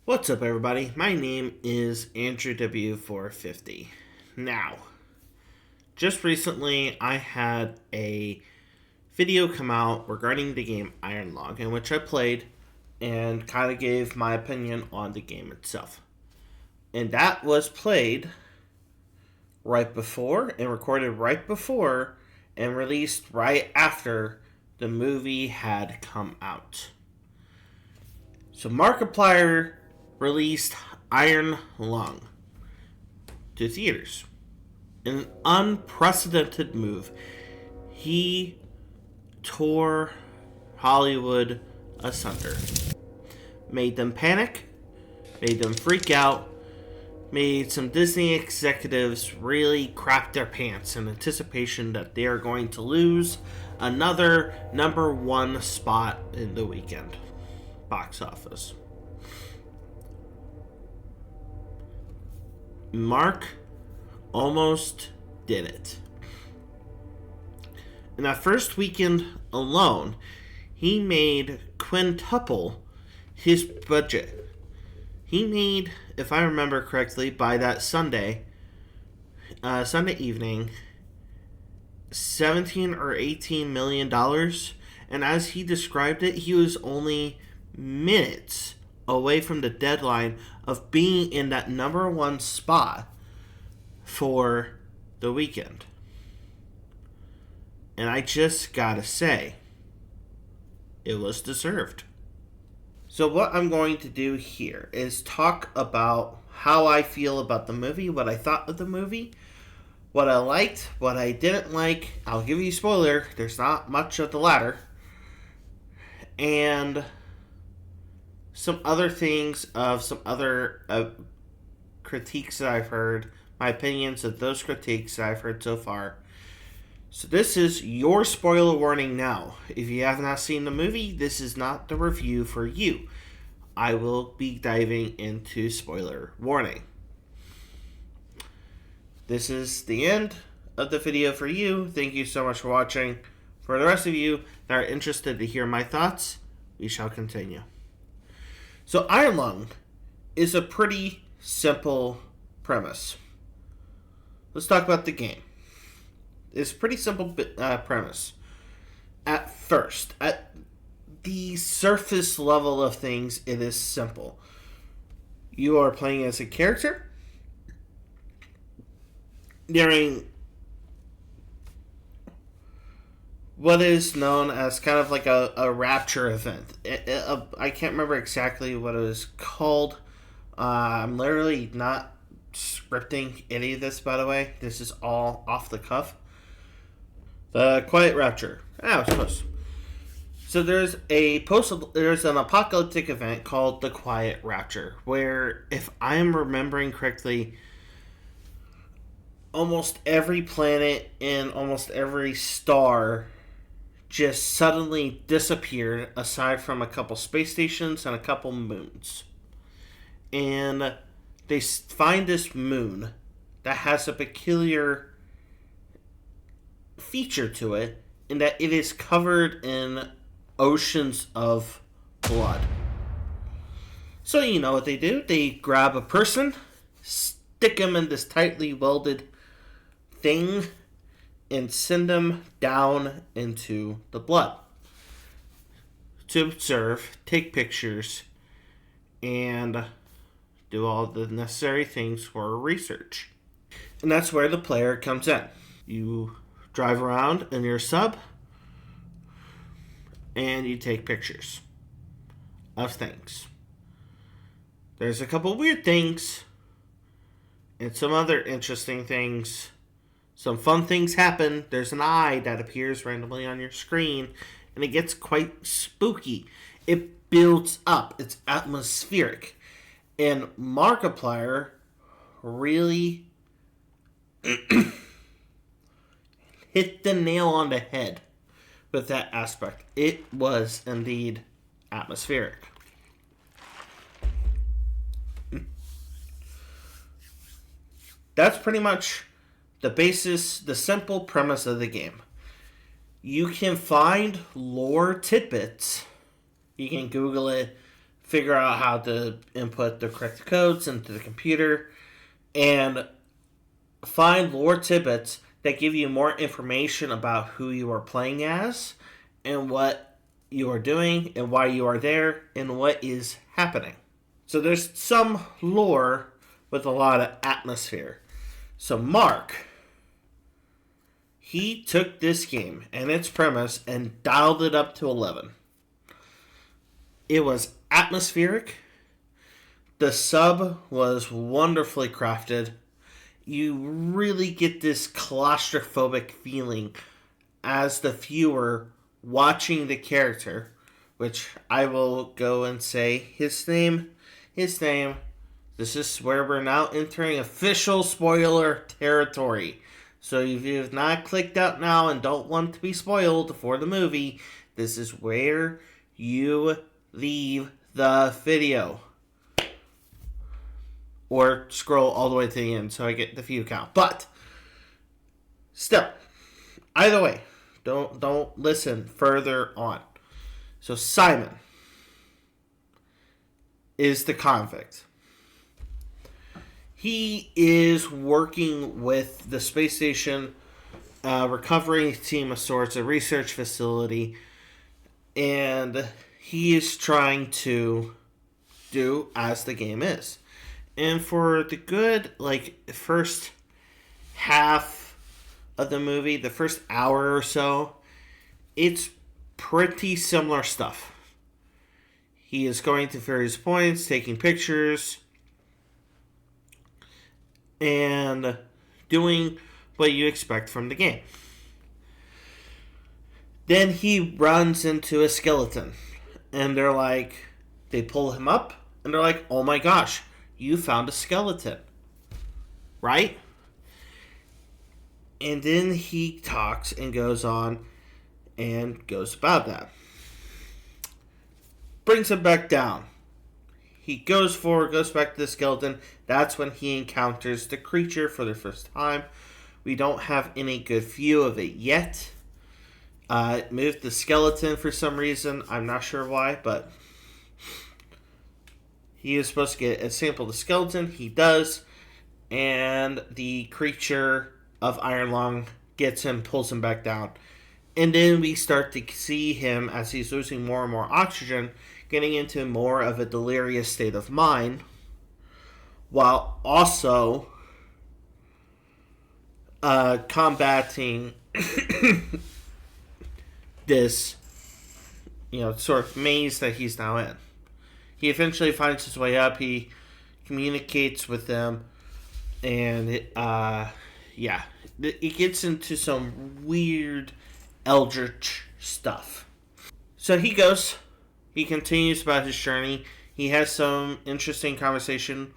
What's up, everybody? My name is Andrew W450. Now, just recently I had a video come out regarding the game Iron Lung, in which I played and kind of gave my opinion on the game itself. And that was played right before and recorded right before and released right after the movie had come out. So Markiplier released Iron Lung to theaters. In an unprecedented move, he tore Hollywood asunder. Made them panic, made them freak out, made some Disney executives really crap their pants in anticipation that they are going to lose another number one spot in the weekend box office. Mark almost did it. In that first weekend alone, he made quintuple his budget. He made, if I remember correctly, by that Sunday evening, $17 or $18 million. And as he described it, he was only minutes away from the deadline of being in that number one spot for the weekend. And I just gotta say, it was deserved. So what I'm going to do here is talk about how I feel about the movie, what I thought of the movie, what I liked, what I didn't like. I'll give you a spoiler, there's not much of the latter. And some other things of some other critiques that I've heard, my opinions of those critiques that I've heard so far. So this is your spoiler warning now. If you have not seen the movie, this is not the review for you. I will be diving into spoiler warning. This is the end of the video for you. Thank you so much for watching. For the rest of you that are interested to hear my thoughts, we shall continue. So Iron Lung is a pretty simple premise. Let's talk about the game. It's a pretty simple premise. At first, at the surface level of things, it is simple. You are playing as a character during what is known as kind of like a rapture event. I can't remember exactly what it was called. I'm literally not scripting any of this, by the way. This is all off the cuff. The Quiet Rapture. I was close. So there's an apocalyptic event called the Quiet Rapture, where, if I am remembering correctly, almost every planet and almost every star just suddenly disappeared, aside from a couple space stations and a couple moons. And they find this moon that has a peculiar feature to it, in that it is covered in oceans of blood. So you know what they do? They grab a person, stick him in this tightly welded thing, and send them down into the blood to observe, take pictures, and do all the necessary things for research. And that's where the player comes in. You drive around in your sub, and you take pictures of things. There's a couple weird things, and some other interesting things. Some fun things happen. There's an eye that appears randomly on your screen, and it gets quite spooky. It builds up. It's atmospheric. And Markiplier really hit the nail on the head with that aspect. It was indeed atmospheric. That's pretty much the basis, the simple premise of the game. You can find lore tidbits. You can Google it, figure out how to input the correct codes into the computer, and find lore tidbits that give you more information about who you are playing as and what you are doing and why you are there and what is happening. So there's some lore with a lot of atmosphere. So Mark, he took this game and its premise and dialed it up to 11. It was atmospheric. The sub was wonderfully crafted. You really get this claustrophobic feeling as the viewer watching the character, which I will go and say his name. This is where we're now entering official spoiler territory. So if you have not clicked out now and don't want to be spoiled for the movie, this is where you leave the video. Or scroll all the way to the end so I get the view count. But still, either way, don't listen further on. So Simon is the convict. He is working with the space station recovery team of sorts, a research facility, and he is trying to do as the game is. And for the good, first half of the movie, the first hour or so, it's pretty similar stuff. He is going to various points, taking pictures, and doing what you expect from the game. Then he runs into a skeleton, and they pull him up, and they're like, oh my gosh, you found a skeleton, right? And then he talks and goes on and goes about that. Brings him back down. He goes back to the skeleton. That's when he encounters the creature for the first time. We don't have any good view of it yet. It moved the skeleton for some reason. I'm not sure why, but he is supposed to get a sample of the skeleton. He does. And the creature of Iron Lung gets him, pulls him back down. And then we start to see him, as he's losing more and more oxygen, getting into more of a delirious state of mind, while also combating this, sort of maze that he's now in. He eventually finds his way up. He communicates with them, and it gets into some weird eldritch stuff. So he continues about his journey. He has some interesting conversation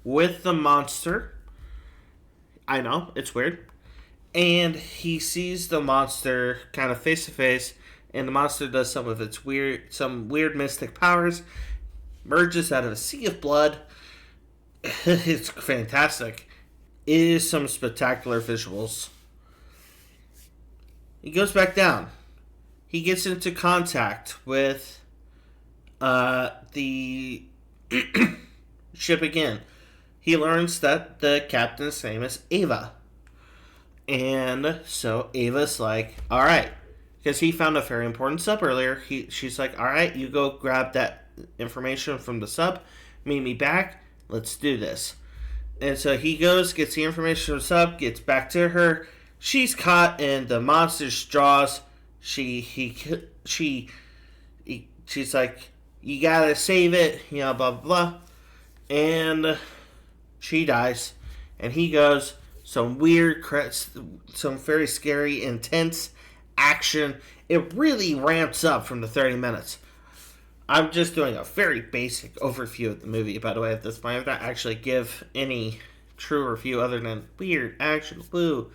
with the monster. I know, it's weird. And he sees the monster kind of face to face, and the monster does some weird mystic powers, merges out of a sea of blood. It's fantastic. It is some spectacular visuals. He goes back down. He gets into contact with the ship again. He learns that the captain's name is Ava. And so Ava's like, alright. Because he found a very important sub earlier. She's like, alright, you go grab that information from the sub. Meet me back. Let's do this. And so he goes, gets the information from the sub, gets back to her. She's caught in the monster's jaws. She's like, you gotta save it, blah, blah, blah. And she dies. And he goes, some very scary, intense action. It really ramps up from the 30 minutes. I'm just doing a very basic overview of the movie, by the way, at this point. I'm not actually give any true review other than weird action, woo.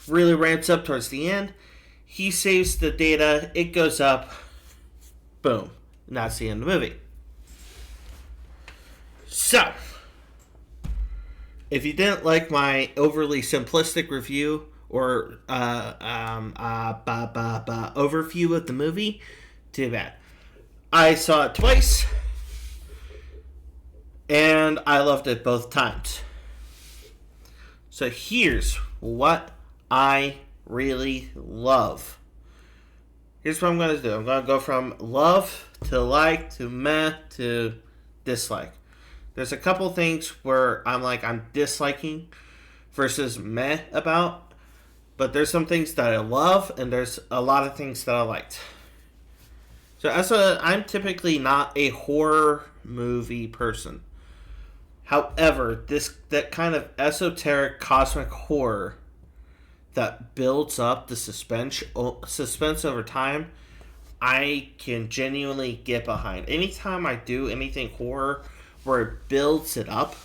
Really ramps up towards the end. He saves the data. It goes up. Boom. And that's the end of the movie. So, if you didn't like my overly simplistic review or overview of the movie, Too bad. I saw it twice, and I loved it both times. So here's what I really love. Here's what I'm going to do. I'm going to go from love to like to meh to dislike. There's a couple things where I'm disliking versus meh about, but there's some things that I love, and there's a lot of things that I liked. So I'm typically not a horror movie person. However, that kind of esoteric cosmic horror that builds up the suspense over time, I can genuinely get behind. Anytime I do anything horror where it builds it up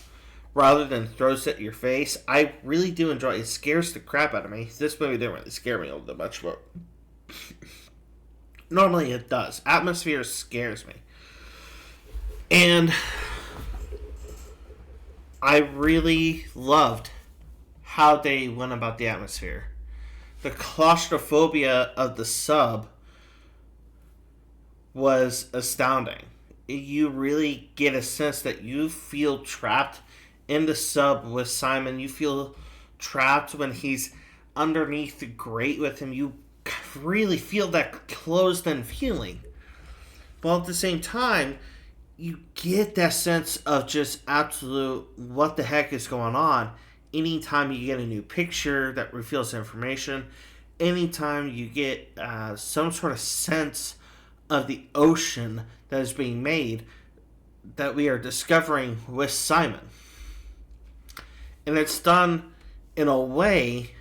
rather than throws it at your face, I really do enjoy it. It scares the crap out of me. This movie didn't really scare me all that much, but normally it does. Atmosphere scares me. And I really loved how they went about the atmosphere. The claustrophobia of the sub was astounding. You really get a sense that you feel trapped in the sub with Simon. You feel trapped when he's underneath the grate with him. You really feel that closed-in feeling. But at the same time, you get that sense of just absolute what the heck is going on anytime you get a new picture that reveals information, anytime you get some sort of sense of the ocean that is being made that we are discovering with Simon. And it's done in a way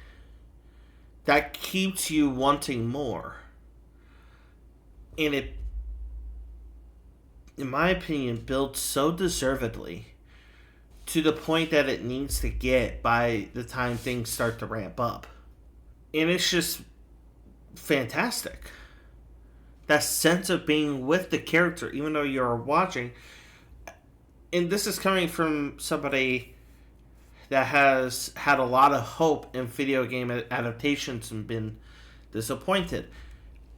that keeps you wanting more. And it, in my opinion, builds so deservedly to the point that it needs to get by the time things start to ramp up. And it's just fantastic. That sense of being with the character, even though you're watching. And this is coming from somebody that has had a lot of hope in video game adaptations and been disappointed.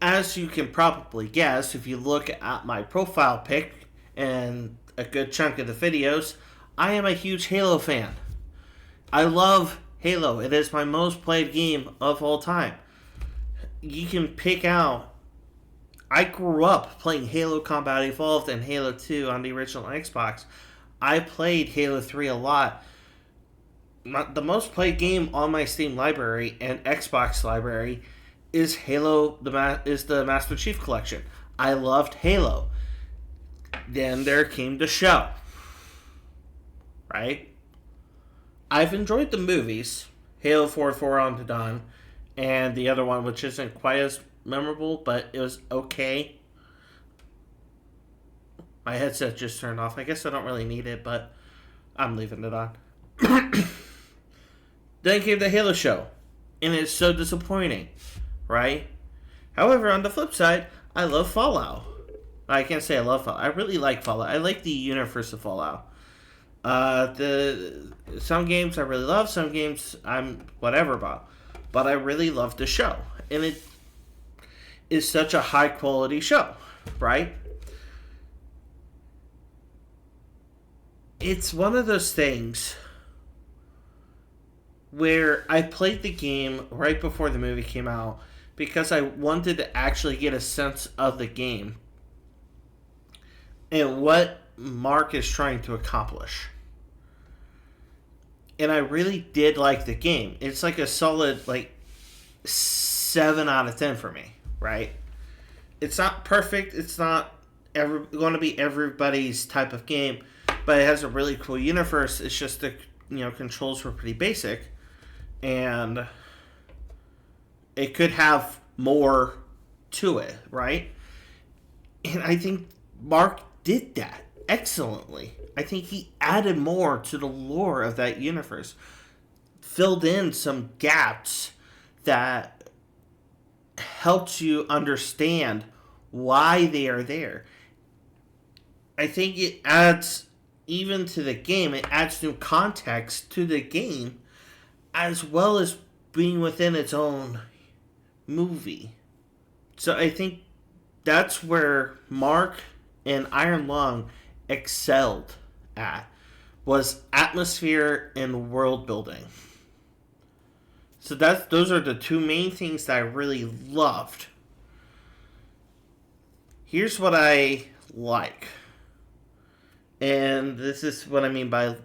As you can probably guess, if you look at my profile pic and a good chunk of the videos, I am a huge Halo fan. I love Halo. It is my most played game of all time. You can pick out... I grew up playing Halo Combat Evolved and Halo 2 on the original Xbox. I played Halo 3 a lot. The most played game on my Steam library and Xbox library is Halo, is the Master Chief Collection. I loved Halo. Then there came the show. Right? I've enjoyed the movies, Halo 4 on to Dawn, and the other one, which isn't quite as memorable, but it was okay. My headset just turned off. I guess I don't really need it, but I'm leaving it on. Then came the Halo show, and it's so disappointing, right? However, on the flip side, I love Fallout. I can't say I love Fallout. I really like Fallout. I like the universe of Fallout. Some games I really love, some games I'm whatever about. But I really love the show. And it is such a high quality show, right? It's one of those things where I played the game right before the movie came out because I wanted to actually get a sense of the game and what Mark is trying to accomplish. And I really did like the game. It's like a solid 7 out of 10 for me, right? It's not perfect. It's not going to be everybody's type of game, but it has a really cool universe. It's just the controls were pretty basic, and it could have more to it, right? And I think Mark did that excellently. I think he added more to the lore of that universe, filled in some gaps that helped you understand why they are there. I think it adds, even to the game, it adds new context to the game, as well as being within its own movie. So I think that's where Mark and Iron Lung excelled at, was atmosphere and world building. So those are the two main things that I really loved. Here's what I like. And this is what I mean by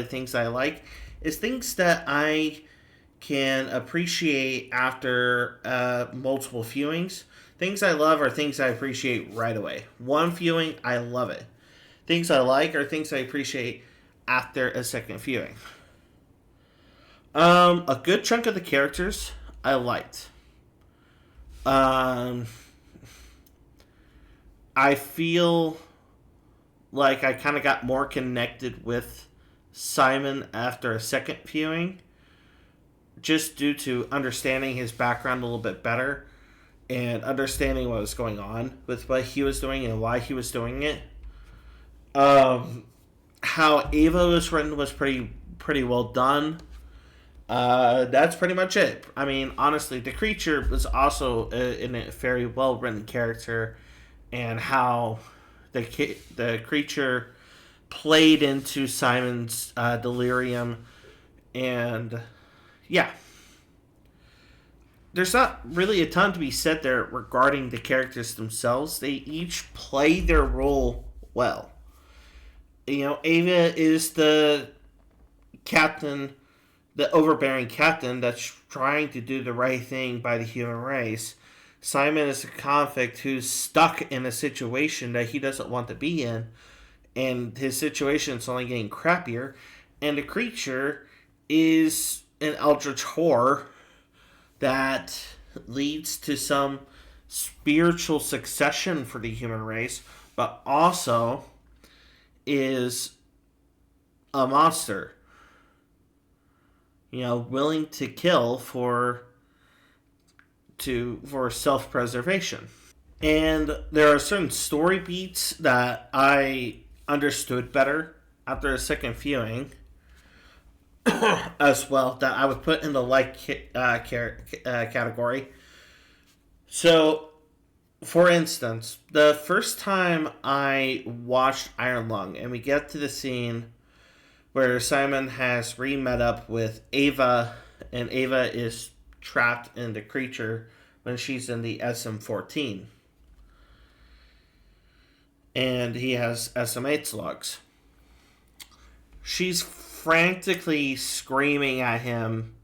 things I like is things that I can appreciate after multiple viewings. Things I love are things I appreciate right away. One viewing, I love it. Things I like are things I appreciate after a second viewing. A good chunk of the characters I liked. Um, I feel like I kind of got more connected with Simon after a second viewing, just due to understanding his background a little bit better and understanding what was going on with what he was doing and why he was doing it. How Ava was written was pretty well done. That's pretty much it. I mean, honestly, the creature was also a very well written character, and how the creature played into Simon's delirium, and yeah, there's not really a ton to be said there regarding the characters themselves. They each play their role well. Ava is the captain, the overbearing captain that's trying to do the right thing by the human race. Simon is a convict who's stuck in a situation that he doesn't want to be in, and his situation is only getting crappier. And the creature is an eldritch horror that leads to some spiritual succession for the human race, but also is a monster. Willing to kill for self-preservation. And there are certain story beats that I understood better after a second viewing as well, that I would put in the category. So, for instance, the first time I watched Iron Lung, and we get to the scene where Simon has re-met up with Ava, and Ava is trapped in the creature when she's in the SM-14. And he has SM-8 slugs. She's frantically screaming at him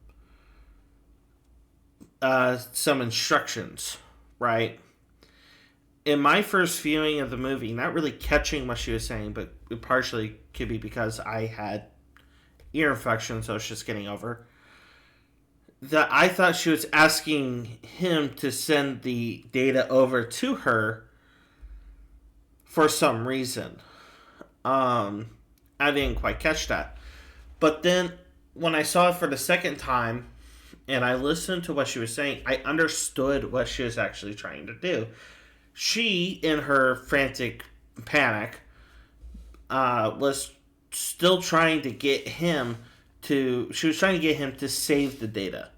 some instructions, right? In my first viewing of the movie, not really catching what she was saying, but it partially could be because I had ear infection, so I was just getting over, that I thought she was asking him to send the data over to her for some reason. I didn't quite catch that. But then, when I saw it for the second time, and I listened to what she was saying, I understood what she was actually trying to do. She, in her frantic panic, was still trying to get him to... She was trying to get him to save the data.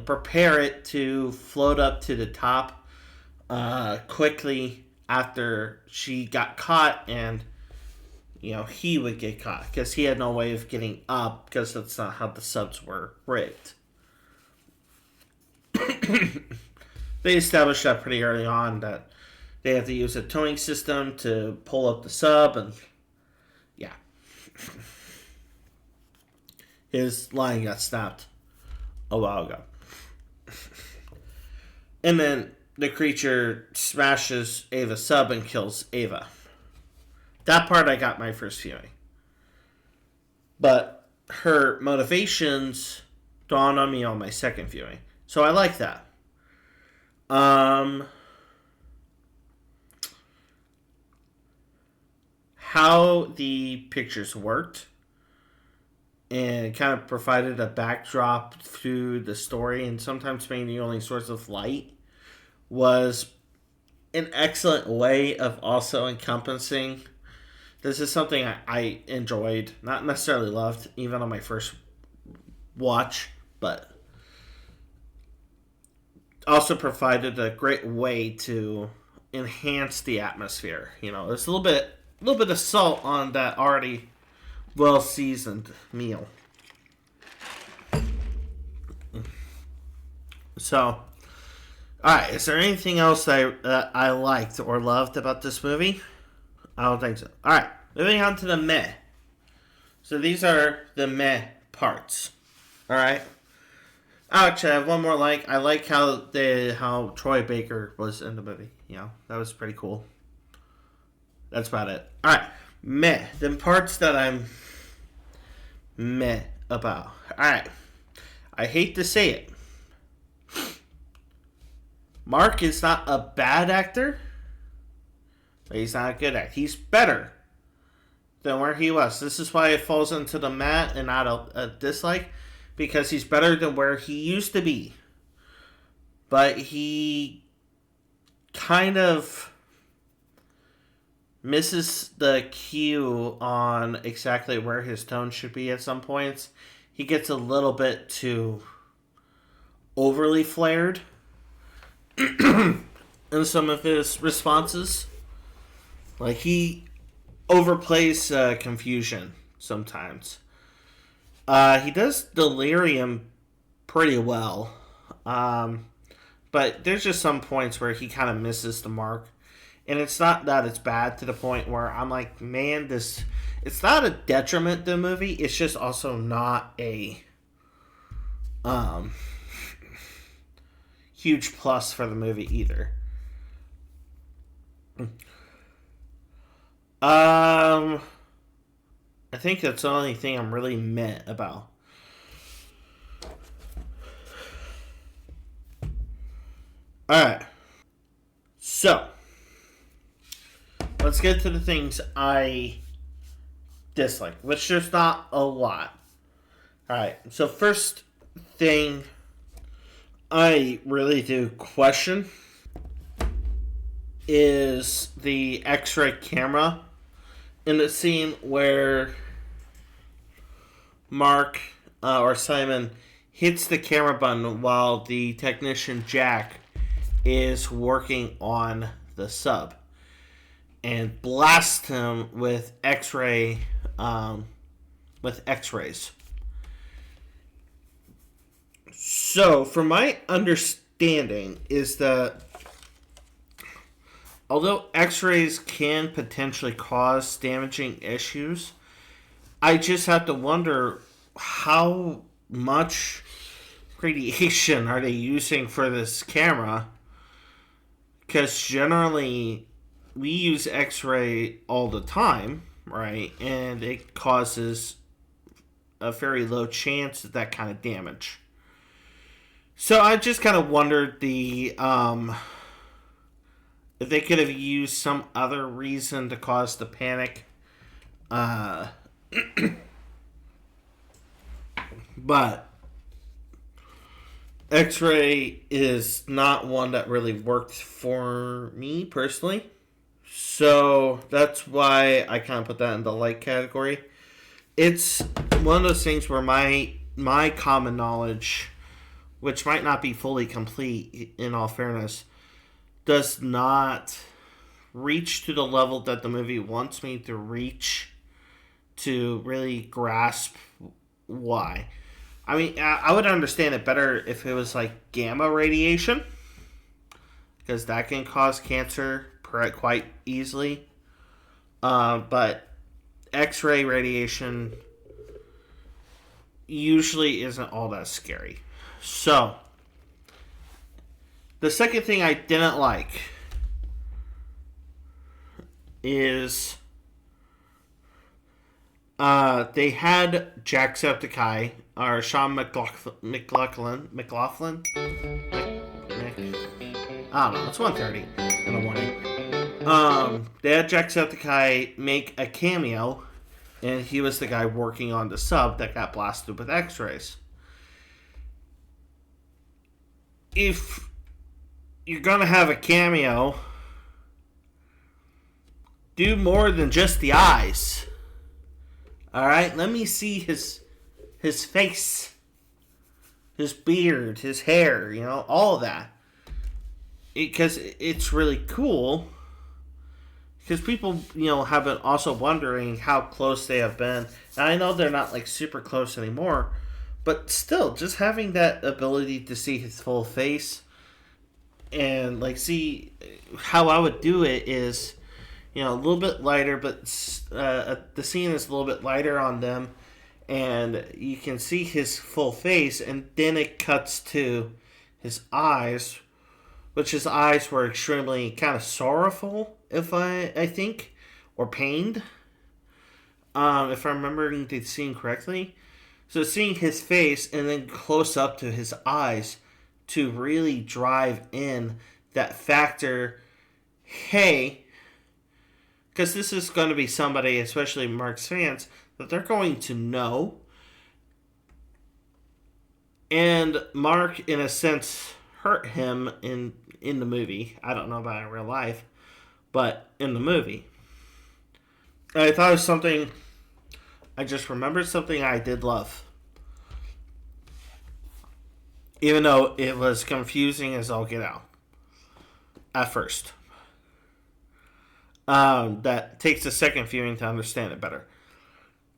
Prepare it to float up to the top quickly after she got caught, and he would get caught because he had no way of getting up, because that's not how the subs were rigged. They established that pretty early on, that they have to use a towing system to pull up the sub, and yeah. His line got snapped a while ago. And then the creature smashes Ava's sub and kills Ava. That part I got my first viewing. But her motivations dawned on me on my second viewing. So I like that. How the pictures worked and kind of provided a backdrop to the story, and sometimes being the only source of light, was an excellent way of also encompassing. This is something I enjoyed, not necessarily loved, even on my first watch, but also provided a great way to enhance the atmosphere. There's a little bit of salt on that already well seasoned meal. So, all right. Is there anything else that I liked or loved about this movie? I don't think so. All right. Moving on to the meh. So these are the meh parts. All right. Actually, I have one more like. I like how Troy Baker was in the movie. That was pretty cool. That's about it. All right. Meh. The parts that I'm meh about. All right. I hate to say it. Mark is not a bad actor, but he's not a good actor. He's better than where he was. This is why it falls into the mat and not a dislike, because he's better than where he used to be. But he kind of misses the cue on exactly where his tone should be at some points. He gets a little bit too overly flared in some of his responses. Like, he overplays confusion sometimes. He does delirium pretty well. But there's just some points where he kind of misses the mark. And it's not that it's bad to the point where I'm like, man, it's not a detriment to the movie. It's just also not a huge plus for the movie either. I think that's the only thing I'm really meh about. Alright. So, let's get to the things I dislike, which there's not a lot. Alright, so first thing I really do question is the X-ray camera in the scene where Mark or Simon hits the camera button while the technician Jack is working on the sub and blast him with X-rays. So, from my understanding, is that although X-rays can potentially cause damaging issues, I just have to wonder how much radiation are they using for this camera? Because generally, we use X-ray all the time, right? And it causes a very low chance of that kind of damage. So I just kind of wondered if they could have used some other reason to cause the panic. But X-ray is not one that really worked for me personally. So that's why I kind of put that in the like category. It's one of those things where my common knowledge, which might not be fully complete in all fairness, does not reach to the level that the movie wants me to reach to really grasp why. I mean, I would understand it better if it was like gamma radiation, because that can cause cancer quite easily. But X-ray radiation usually isn't all that scary. So, the second thing I didn't like is they had Jacksepticeye, or Sean McLaughlin. I don't know. It's 1:30 in the morning. They had Jacksepticeye make a cameo, and he was the guy working on the sub that got blasted with X-rays. If you're gonna have a cameo, do more than just the eyes. Alright? Let me see his face, his beard, his hair, all of that. because it's really cool. Because people, have been also wondering how close they have been. And I know they're not like super close anymore, but still, just having that ability to see his full face and like see how I would do it is, a little bit lighter, but the scene is a little bit lighter on them, and you can see his full face, and then it cuts to his eyes, which his eyes were extremely kind of sorrowful, if I think, or pained, if I'm remembering the scene correctly. So seeing his face and then close up to his eyes to really drive in that factor, hey, because this is going to be somebody, especially Mark's fans, that they're going to know. And Mark, in a sense, hurt him in the movie. I don't know about in real life, but in the movie. I thought it was something, I just remembered something I did love. Even though it was confusing as all get out at first. That takes a second viewing to understand it better.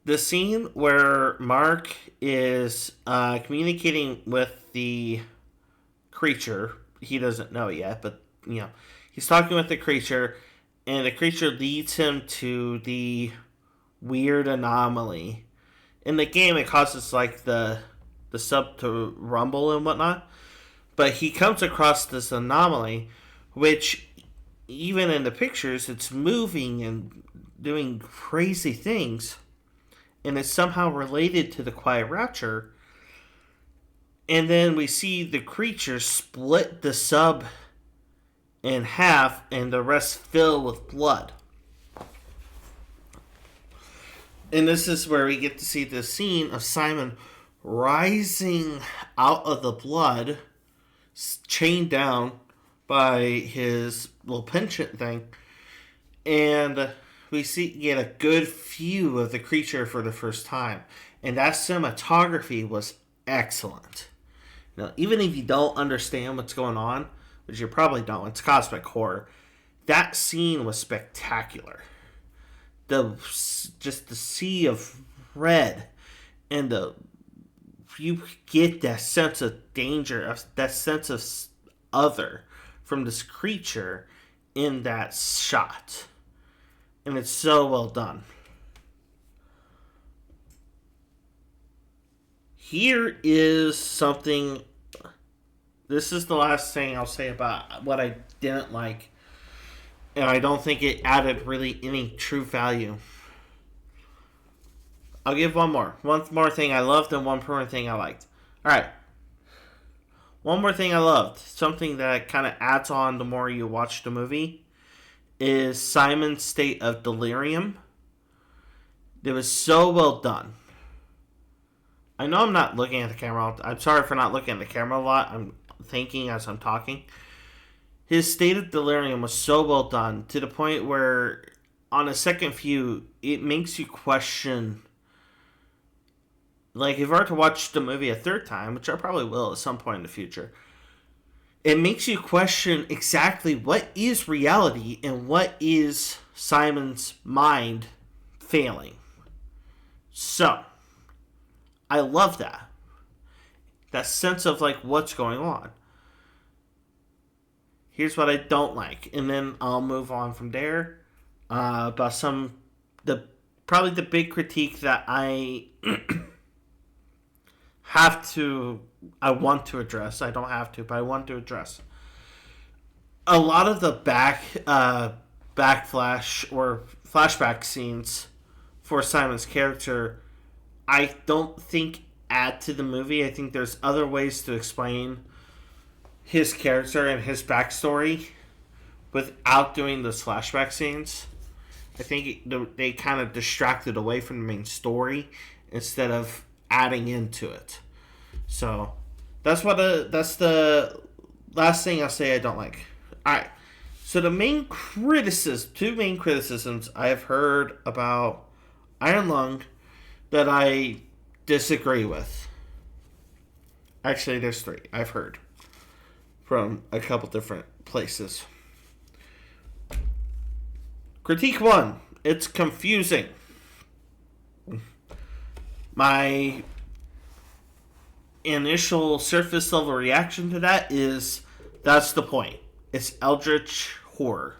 The scene where Mark is communicating with the creature, he doesn't know it yet, but he's talking with the creature, and the creature leads him to the weird anomaly. In the game, it causes like the sub to rumble and whatnot, but he comes across this anomaly, which even in the pictures, it's moving and doing crazy things, and it's somehow related to the Quiet Rapture. And then we see the creature split the sub in half, and the rest fill with blood. And this is where we get to see the scene of Simon rising out of the blood, chained down by his little penchant thing, and we get a good view of the creature for the first time, and that cinematography was excellent. Now, even if you don't understand what's going on, which you probably don't, it's cosmic horror, that scene was spectacular. Just the sea of red, and you get that sense of danger, that sense of other from this creature in that shot. And it's so well done. Here is something. This is the last thing I'll say about what I didn't like. And I don't think it added really any true value. I'll give one more. One more thing I loved and one more thing I liked. Alright. One more thing I loved. Something that kind of adds on the more you watch the movie is Simon's state of delirium. It was so well done. I know I'm not looking at the camera. I'm sorry for not looking at the camera a lot. I'm thinking as I'm talking. His state of delirium was so well done to the point where on a second view, it makes you question. Like, if I were to watch the movie a third time, which I probably will at some point in the future, it makes you question exactly what is reality and what is Simon's mind failing. So, I love that. That sense of, like, what's going on. Here's what I don't like, and then I'll move on from there. About probably the big critique that I I want to address. I don't have to, but I want to address. A lot of the backflash or flashback scenes for Simon's character, I don't think add to the movie. I think there's other ways to explain his character and his backstory without doing those flashback scenes. I think they kind of distracted away from the main story instead of adding into it. So that's the last thing I'll say I don't like. Alright. So two main criticisms I have heard about Iron Lung that I disagree with. Actually, there's three I've heard from a couple different places. Critique 1. It's confusing. My initial surface level reaction to that is that's the point. It's eldritch horror.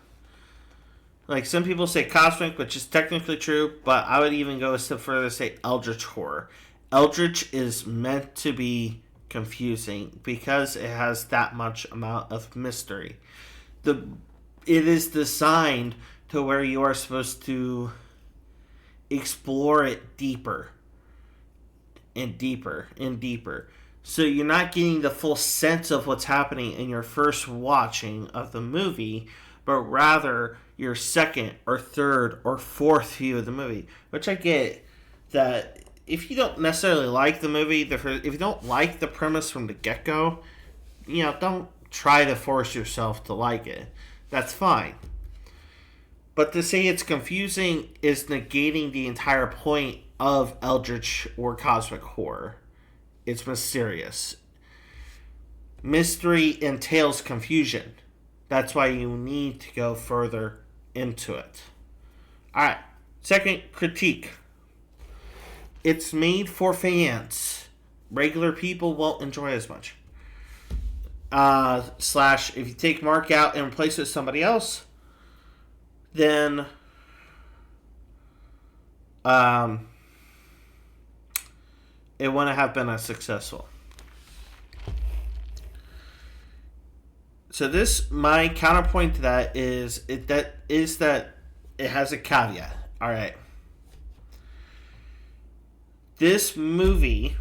Like, some people say cosmic, which is technically true, but I would even go a step further and say eldritch horror. Eldritch is meant to be confusing because it has that much amount of mystery. It is designed to where you are supposed to explore it deeper and deeper and deeper. So you're not getting the full sense of what's happening in your first watching of the movie, but rather your second or third or fourth view of the movie. Which I get that if you don't necessarily like the movie, if you don't like the premise from the get-go, don't try to force yourself to like it. That's fine. But to say it's confusing is negating the entire point of eldritch or cosmic horror. It's mysterious. Mystery entails confusion. That's why you need to go further into it. Alright, second critique. It's made for fans. Regular people won't enjoy as much. If you take Mark out and replace it with somebody else, then it wouldn't have been as successful. So my counterpoint to that is that it has a caveat. All right. This movie,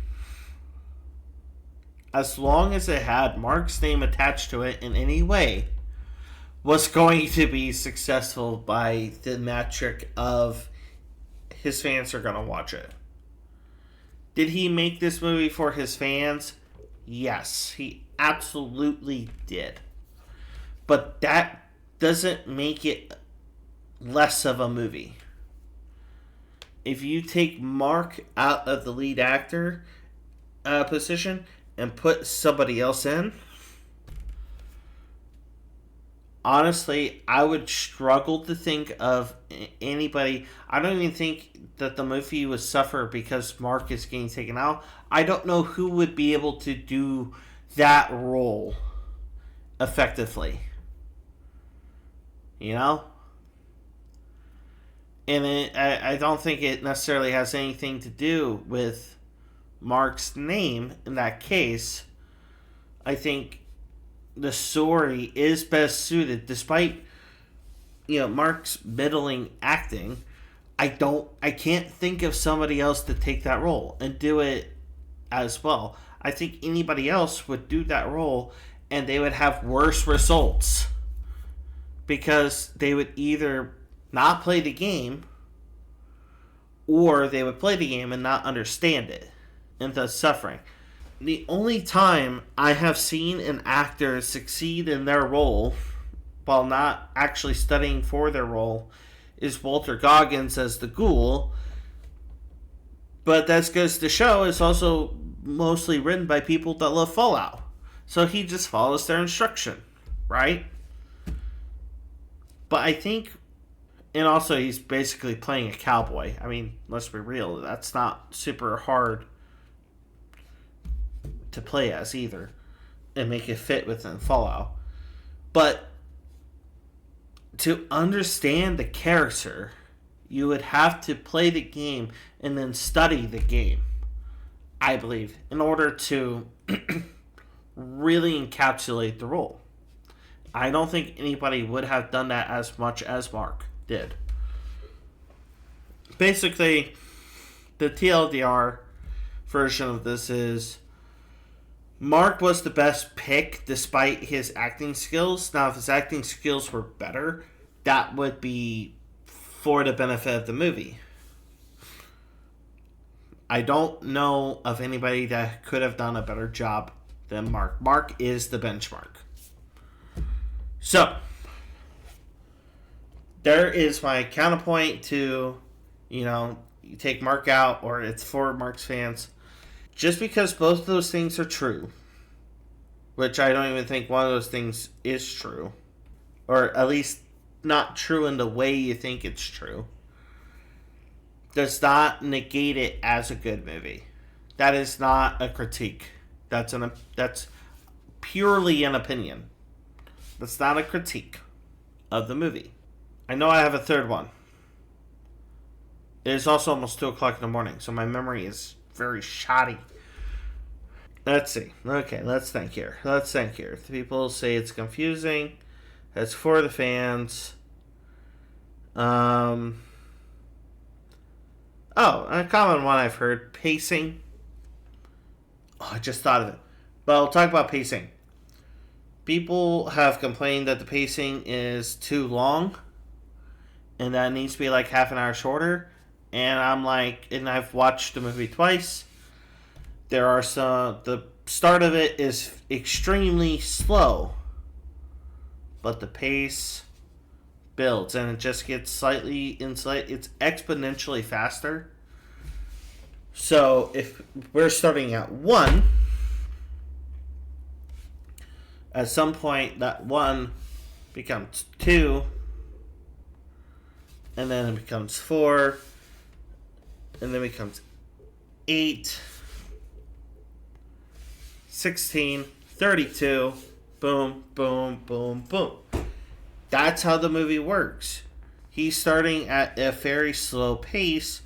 as long as it had Mark's name attached to it in any way, was going to be successful by the metric of his fans are going to watch it. Did he make this movie for his fans? Yes, he absolutely did. But that doesn't make it less of a movie. If you take Mark out of the lead actor position and put somebody else in, honestly, I would struggle to think of anybody. I don't even think that the movie would suffer because Mark is getting taken out. I don't know who would be able to do that role effectively. And I don't think it necessarily has anything to do with Mark's name in that case. I think the story is best suited, despite Mark's middling acting. I can't think of somebody else to take that role and do it as well. I think anybody else would do that role and they would have worse results because they would either not play the game or they would play the game and not understand it and thus suffering. The only time I have seen an actor succeed in their role while not actually studying for their role is Walter Goggins as the Ghoul. But that goes to show it's also mostly written by people that love Fallout. So he just follows their instruction, right? But I think, and also he's basically playing a cowboy. I mean, let's be real, that's not super hard to play as either and make it fit within Fallout. But to understand the character, you would have to play the game and then study the game, I believe, in order to really encapsulate the role. I don't think anybody would have done that as much as Mark did. Basically, the TLDR version of this is Mark was the best pick despite his acting skills. Now, if his acting skills were better, that would be for the benefit of the movie. I don't know of anybody that could have done a better job than Mark. Mark is the benchmark. So, there is my counterpoint to, you take Mark out or it's for Mark's fans. Just because both of those things are true, which I don't even think one of those things is true, or at least not true in the way you think it's true, does not negate it as a good movie. That is not a critique. That's purely an opinion. That's not a critique of the movie. I know I have a third one. It is also almost 2 o'clock in the morning, so my memory is very shoddy. Let's see. Okay, let's think here. The people say it's confusing. It's for the fans. Oh, a common one I've heard. Pacing. Oh, I just thought of it. But I'll talk about pacing. People have complained that the pacing is too long. And that it needs to be like half an hour shorter. And I'm like, and I've watched the movie twice. There are the start of it is extremely slow. But the pace builds. And it just gets it's exponentially faster. So if we're starting at 1, at some point that 1 becomes 2, and then it becomes 4, and then it becomes 8, 16, 32, boom, boom, boom, boom. That's how the movie works. He's starting at a very slow pace,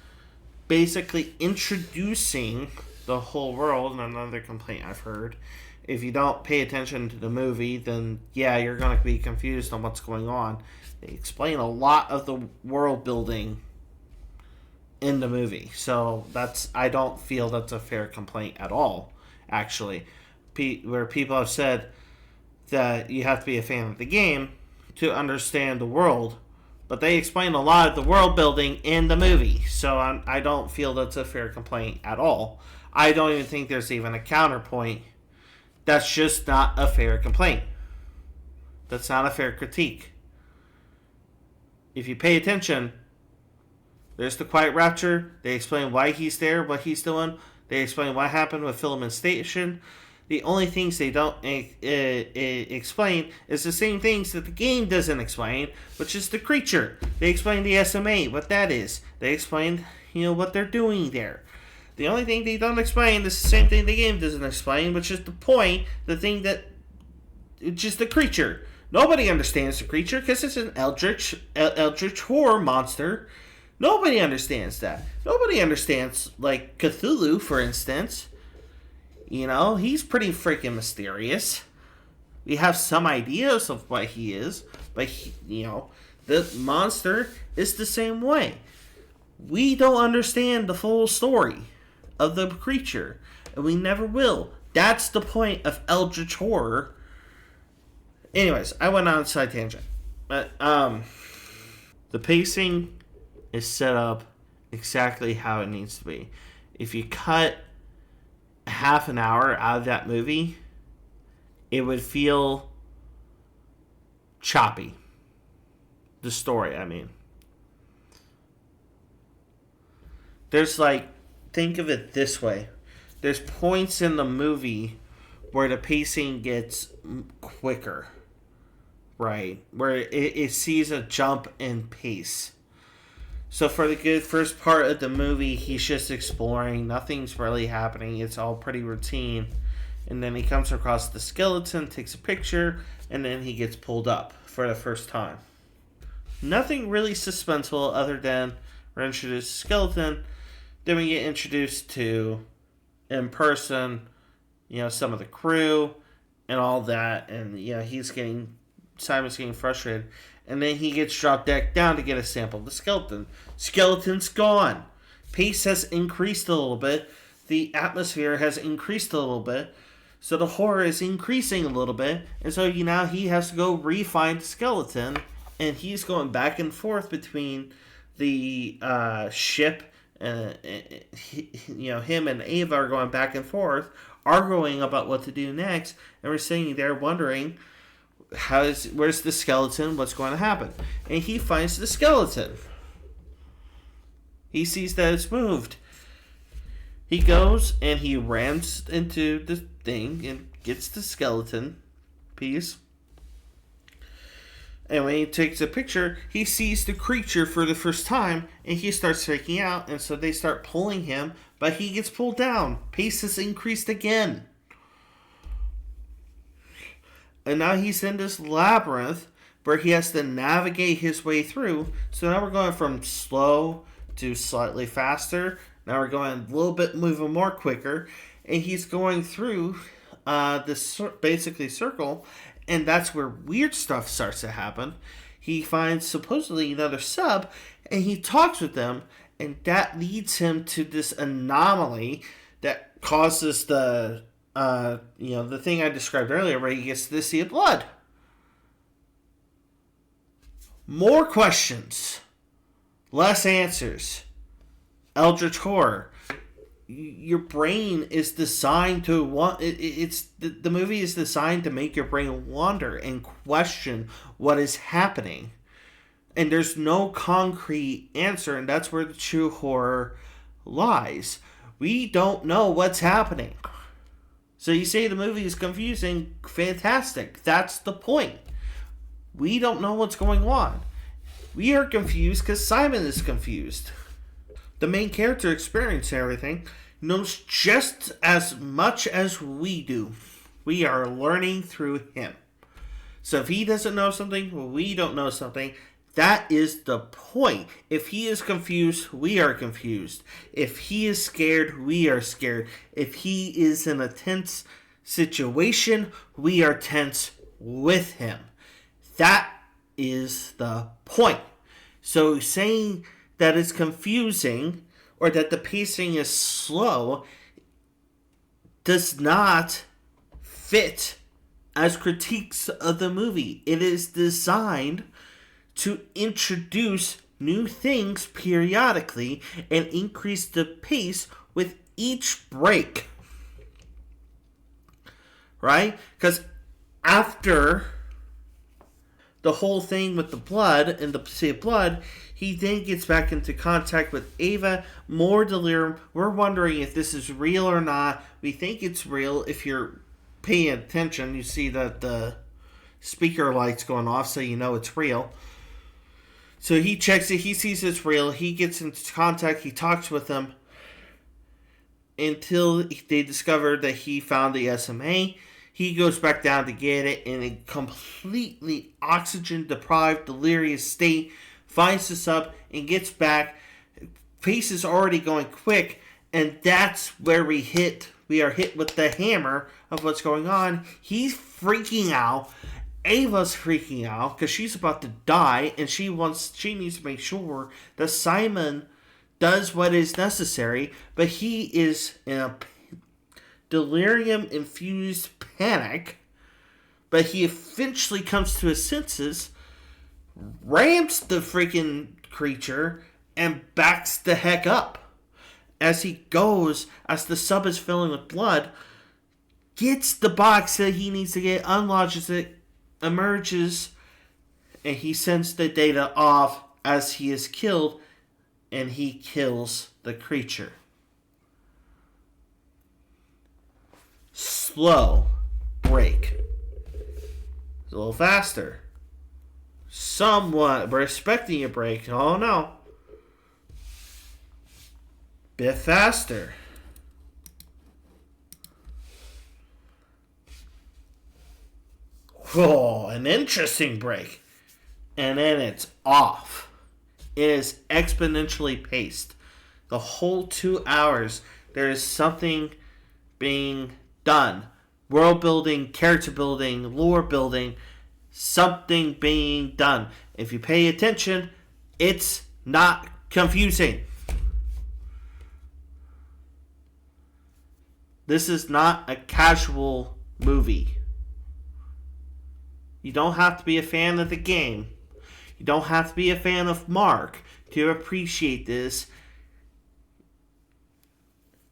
basically introducing the whole world. And another complaint I've heard, if you don't pay attention to the movie, then yeah, you're going to be confused on what's going on. They explain a lot of the world building in the movie, so I don't feel that's a fair complaint at all, actually. Where people have said that you have to be a fan of the game to understand the world, but they explain a lot of the world building in the movie, so I don't feel that's a fair complaint at all. I don't even think there's even a counterpoint. That's just not a fair complaint. That's not a fair critique. If you pay attention, there's the Quiet Rapture. They explain why he's there, what he's doing. They explain what happened with Filament Station. The only things they don't explain is the same things that the game doesn't explain, which is the creature. They explain the SMA, what that is. They explain, what they're doing there. The only thing they don't explain is the same thing the game doesn't explain, which is the point, the thing that, it's just the creature. Nobody understands the creature because it's an eldritch horror monster. Nobody understands that. Nobody understands, like, Cthulhu, for instance. He's pretty freaking mysterious. We have some ideas of what he is, but, the monster is the same way. We don't understand the full story of the creature, and we never will. That's the point of eldritch horror. Anyways, I went on a side tangent. But, the pacing is set up exactly how it needs to be. If you cut half an hour out of that movie, it would feel choppy. The story, I mean. There's think of it this way. There's points in the movie where the pacing gets quicker. Right? Where it sees a jump in pace. So for the good first part of the movie, he's just exploring. Nothing's really happening. It's all pretty routine. And then he comes across the skeleton, takes a picture, and then he gets pulled up for the first time. Nothing really suspenseful other than we're introduced to skeleton. Then we get introduced to, in person, some of the crew and all that. And, Simon's getting frustrated. And then he gets dropped back down to get a sample of the skeleton. Skeleton's gone. Pace has increased a little bit. The atmosphere has increased a little bit. So the horror is increasing a little bit. And so now he has to go re-find the skeleton. And he's going back and forth between the ship. Him and Ava are going back and forth, arguing about what to do next. And we're sitting there wondering, where's the skeleton? What's going to happen? And he finds the skeleton. He sees that it's moved. He goes and he rams into the thing and gets the skeleton piece. And when he takes a picture, he sees the creature for the first time, and he starts freaking out, and so they start pulling him, but he gets pulled down. Pace is increased again. And now he's in this labyrinth where he has to navigate his way through. So now we're going from slow to slightly faster. Now we're going a little bit moving more quicker. And he's going through this basically circle. And that's where weird stuff starts to happen. He finds supposedly another sub, and he talks with them, and that leads him to this anomaly that causes the thing I described earlier, where he gets to see blood. More questions, less answers. Eldritch horror. Your brain is designed to want. The movie is designed to make your brain wander and question what is happening, and there's no concrete answer, and that's where the true horror lies. We don't know what's happening. So you say the movie is confusing, fantastic. That's the point. We don't know what's going on. We are confused because Simon is confused. The main character experiencing everything knows just as much as we do. We are learning through him. So if he doesn't know something, we don't know something. That is the point. If he is confused, we are confused. If he is scared, we are scared. If he is in a tense situation, we are tense with him. That is the point. So saying that it's confusing or that the pacing is slow does not fit as critiques of the movie. It is designed to introduce new things periodically and increase the pace with each break. Right? Because after the whole thing with the blood and the sea of blood, he then gets back into contact with Ava, more delirium. We're wondering if this is real or not. We think it's real. If you're paying attention, you see that the speaker light's going off, so you know it's real. So he checks it, he sees it's real, he gets into contact, he talks with them until they discover that he found the SMA. He goes back down to get it in a completely oxygen-deprived, delirious state, finds the sub, and gets back. Pace is already going quick, and that's where we are hit with the hammer of what's going on. He's freaking out. Ava's freaking out because she's about to die, and she needs to make sure that Simon does what is necessary, but he is in a delirium-infused panic, but he eventually comes to his senses, ramps the freaking creature, and backs the heck up. As he goes, as the sub is filling with blood, gets the box that he needs to get, unlodges it, emerges, and he sends the data off as he is killed, and he kills the creature. Slow break. It's a little faster. Somewhat. We're expecting a break. Oh no. Bit faster. Whoa, an interesting break. And then it's off. It is exponentially paced. The whole 2 hours, there is something being done. World building, character building, lore building, something being done. If you pay attention, it's not confusing. This is not a casual movie. You don't have to be a fan of the game. You don't have to be a fan of Mark to appreciate this.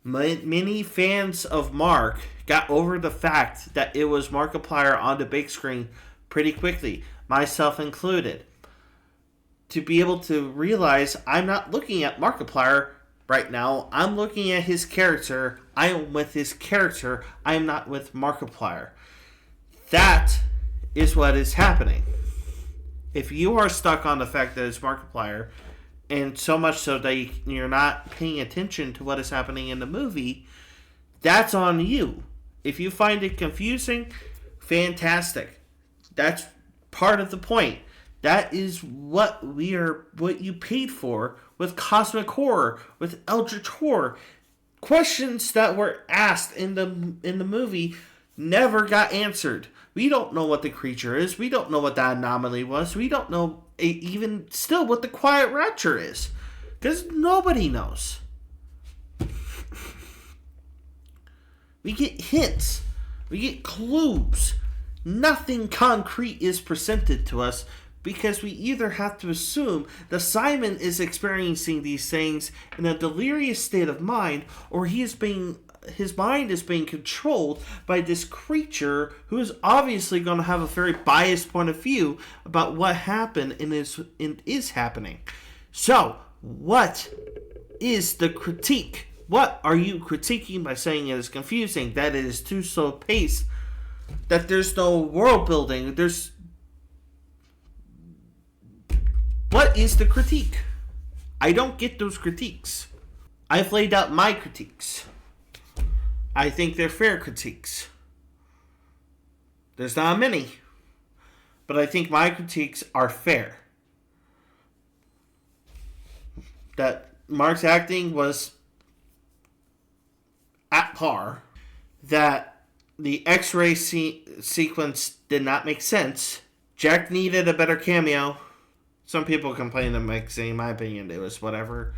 Many fans of Mark got over the fact that it was Markiplier on the big screen pretty quickly, myself included. To be able to realize I'm not looking at Markiplier right now, I'm looking at his character. I am with his character. I am not with Markiplier. That is what is happening. If you are stuck on the fact that it's Markiplier, and so much so that you're not paying attention to what is happening in the movie, that's on you. If you find it confusing, fantastic. That's part of the point. That is what you paid for with cosmic horror, with eldritch horror. Questions that were asked in the movie never got answered. We don't know what the creature is. We don't know what that anomaly was. We don't know even still what the Quiet Rapture is, because nobody knows. We get hints. We get clues. Nothing concrete is presented to us because we either have to assume that Simon is experiencing these things in a delirious state of mind, or his mind is being controlled by this creature who is obviously going to have a very biased point of view about what happened and is happening. So, what is the critique? What are you critiquing by saying it is confusing, that it is too slow paced, that there's no world building? What is the critique? I don't get those critiques. I've laid out my critiques. I think they're fair critiques. There's not many, but I think my critiques are fair. That Mark's acting was at par. That the X-ray sequence did not make sense. Jack needed a better cameo. Some people complain that makes, in my opinion, it was whatever.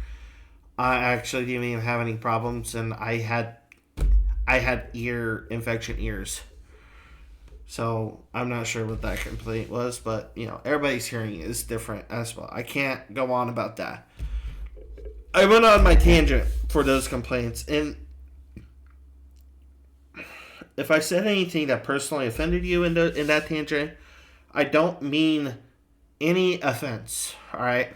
I actually didn't even have any problems, and I had ear infection ears. So I'm not sure what that complaint was, but everybody's hearing is different as well. I can't go on about that. I went on my tangent for those complaints, and if I said anything that personally offended you in that tangent, I don't mean any offense, alright?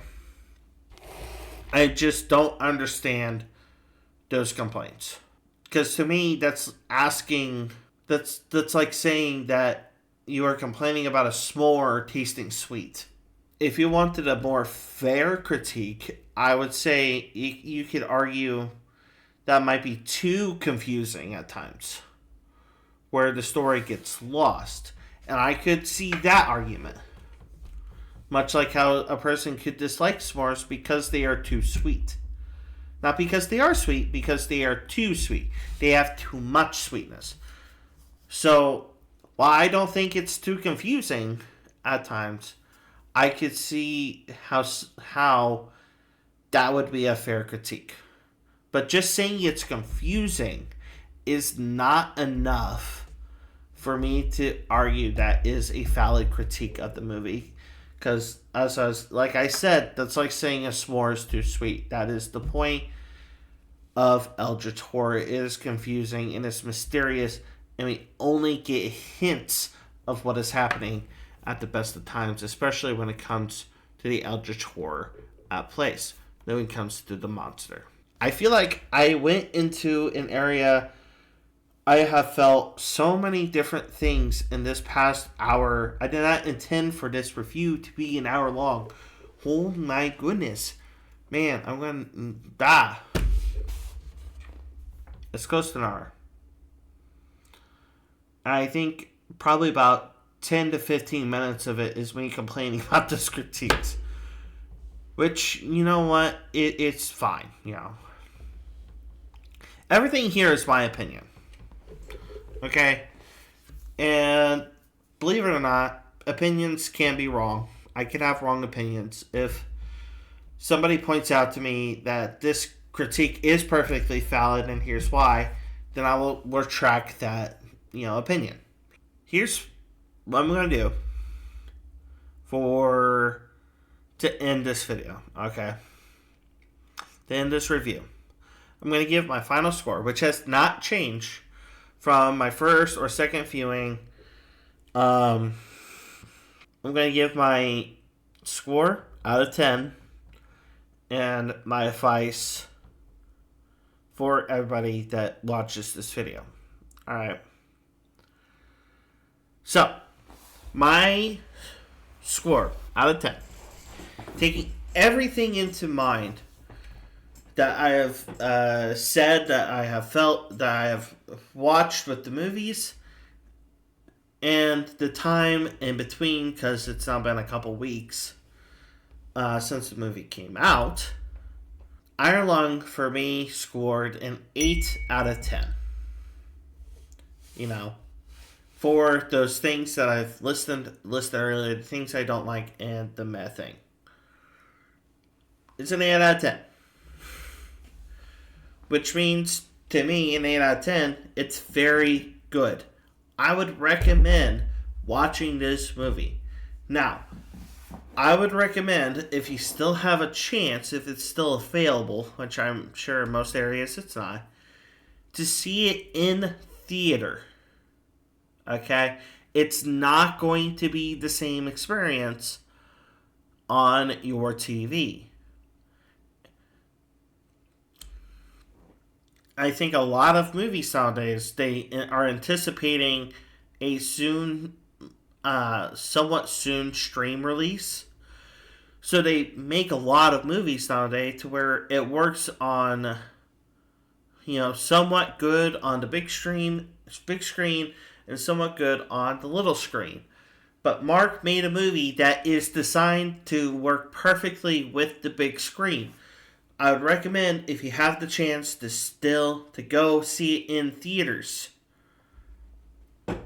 I just don't understand those complaints. Because to me, that's like saying that you are complaining about a s'more tasting sweet. If you wanted a more fair critique, I would say you could argue that might be too confusing at times, where the story gets lost. And I could see that argument. Much like how a person could dislike s'mores because they are too sweet. Not because they are sweet, because they are too sweet. They have too much sweetness. So, while I don't think it's too confusing at times, I could see how that would be a fair critique. But just saying it's confusing is not enough for me to argue that is a valid critique of the movie. Because, like I said, that's like saying a s'more is too sweet. That is the point of eldritch horror. It is confusing and it's mysterious, and we only get hints of what is happening at the best of times, especially when it comes to the eldritch horror at place. Then when it comes to the monster. I feel like I went into an area. I have felt so many different things in this past hour. I did not intend for this review to be an hour long. Oh my goodness. Man, I'm going to die. It's close to an hour. I think probably about 10 to 15 minutes of it is me complaining about those critiques. Which, you know what? It's fine, Everything here is my opinion. Okay? And believe it or not, opinions can be wrong. I can have wrong opinions. If somebody points out to me that this critique is perfectly valid and here's why, then I will retract that, opinion. Here's what I'm going to do to end this video, okay? To end this review. I'm going to give my final score, which has not changed from my first or second viewing. I'm going to give my score out of 10 and my advice for everybody that watches this video. Alright. So, my score out of 10. Taking everything into mind that I have said, that I have felt, that I have watched with the movies, and the time in between, because it's now been a couple weeks since the movie came out, Iron Lung, for me, scored an 8 out of 10. You know, for those things that I've listed earlier, the things I don't like, and the meh thing. It's an 8 out of 10. Which means, to me, an 8 out of 10, it's very good. I would recommend watching this movie. Now, I would recommend, if you still have a chance, if it's still available, which I'm sure in most areas it's not, to see it in theater. Okay? It's not going to be the same experience on your TV. I think a lot of movies nowadays, they are anticipating a somewhat soon stream release. So they make a lot of movies nowadays to where it works on, somewhat good on the big screen, and somewhat good on the little screen. But Mark made a movie that is designed to work perfectly with the big screen. I would recommend, if you have the chance, to go see it in theaters.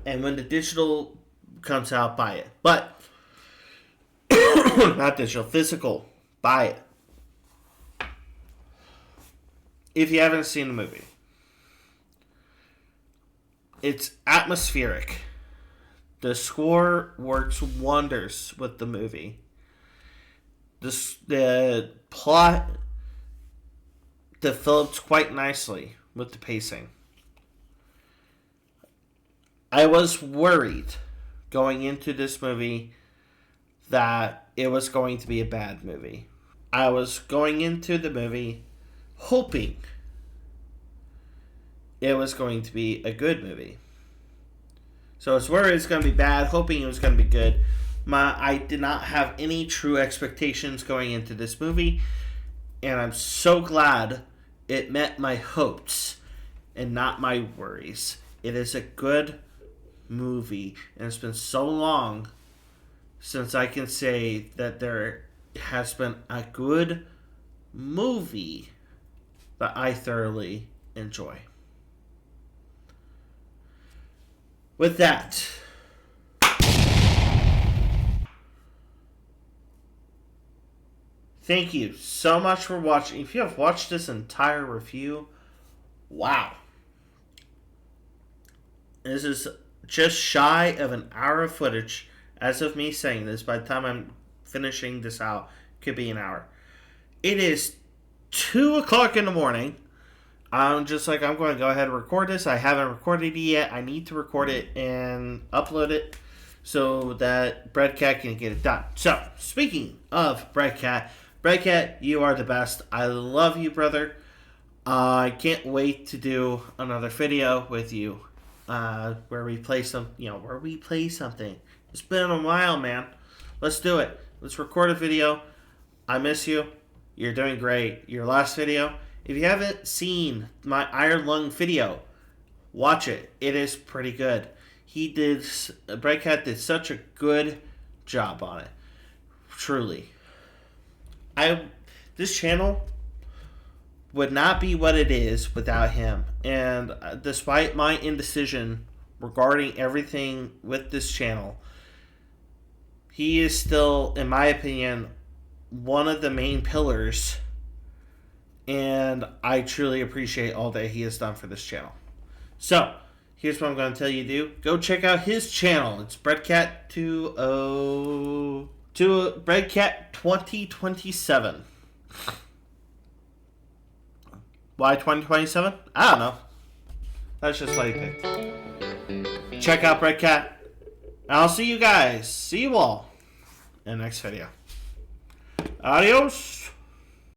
And when the digital comes out, buy it. But, not digital, physical, buy it. If you haven't seen the movie. It's atmospheric. The score works wonders with the movie. The plot develops quite nicely with the pacing. I was worried going into this movie that it was going to be a bad movie. I was going into the movie hoping it was going to be a good movie. So I was worried it was going to be bad, hoping it was going to be good. I did not have any true expectations going into this movie, and I'm so glad it met my hopes and not my worries. It is a good movie, and it's been so long since I can say that there has been a good movie that I thoroughly enjoy. With that, thank you so much for watching. If you have watched this entire review, wow. This is just shy of an hour of footage. As of me saying this, by the time I'm finishing this out, could be an hour. It is 2 o'clock in the morning. I'm just like, I'm going to go ahead and record this. I haven't recorded it yet. I need to record it and upload it so that Breadcat can get it done. So, speaking of Breadcat, you are the best. I love you, brother. I can't wait to do another video with you where we play something. It's been a while, man. Let's do it. Let's record a video. I miss you. You're doing great. Your last video, if you haven't seen my Iron Lung video, watch it. It is pretty good. Breakcat did such a good job on it. Truly. This channel would not be what it is without him. And despite my indecision regarding everything with this channel, he is still, in my opinion, one of the main pillars, and I truly appreciate all that he has done for this channel. So, here's what I'm going to tell you to do. Go check out his channel. It's Breadcat Breadcat 2027. Why 2027? I don't know. That's just what he picked. Check out Breadcat. And I'll see you all in the next video. Adios.